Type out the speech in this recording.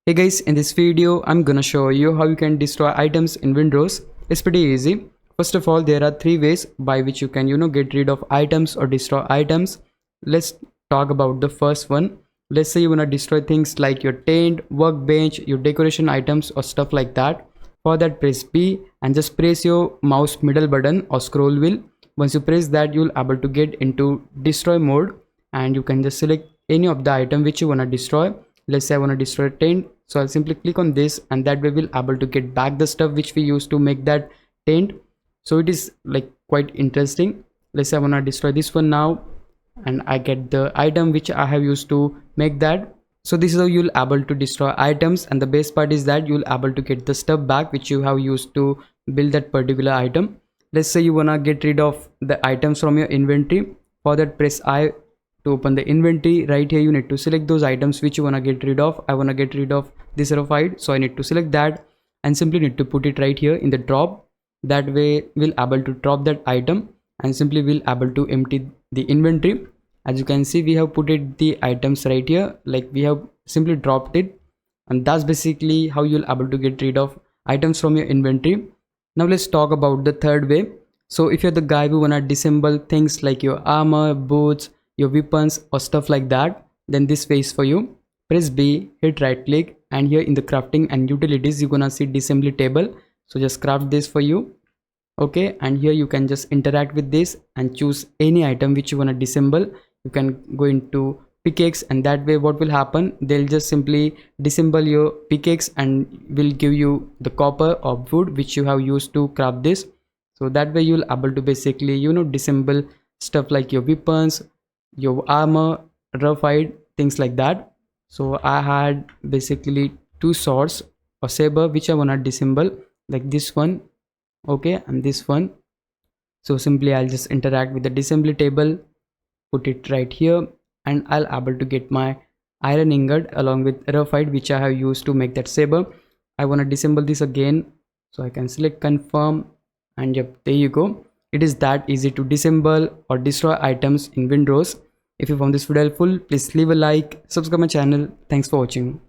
Hey guys, in this video I'm gonna show you how you can destroy items in Windrose. It's pretty easy. First of all, there are three ways by which you can get rid of items or destroy items. Let's talk about the first one. Let's say you wanna destroy things like your tent, workbench, your decoration items or stuff like that. For that, press B and just press your mouse middle button or scroll wheel. Once you press that, you'll able to get into destroy mode and you can just select any of the item which you wanna destroy. Let's say I want to destroy a tent, so I'll simply click on this and that way we'll able to get back the stuff which we used to make that tent. So it is like quite interesting. Let's say I want to destroy this one now and I get the item which I have used to make that. So this is how you'll able to destroy items, and the best part is that you'll able to get the stuff back which you have used to build that particular item. Let's say you want to get rid of the items from your inventory. For that, press I to open the inventory. Right here you need to select those items which you want to get rid of. I want to get rid of this rarified, so I need to select that and simply need to put it right here in the drop. That way we'll able to drop that item and simply we'll able to empty the inventory. As you can see, we have put it the items right here, like we have simply dropped it, and that's basically how you'll able to get rid of items from your inventory. Now let's talk about the third way. So if you're the guy who wanna disassemble things like your armor, boots, your weapons or stuff like that, then this way is for you. Press B, hit right click, and here in the crafting and utilities you're gonna see disassembly table. So just craft this for you. Okay, and here you can just interact with this and choose any item which you want to disassemble. You can go into pickaxe, and that way what will happen, they'll just simply disassemble your pickaxe and will give you the copper or wood which you have used to craft this. So that way you'll able to basically disassemble stuff like your weapons, your armor, rough hide, things like that. So I had basically two swords or saber which I want to disassemble, like this one, okay, and this one. So simply I'll just interact with the disassembly table, put it right here, and I'll able to get my iron ingot along with rough hide which I have used to make that saber. I want to disassemble this again, so I can select confirm, and yep, there you go. It is that easy to disassemble or destroy items in Windrose. If you found this video helpful, please leave a like, subscribe my channel. Thanks for watching.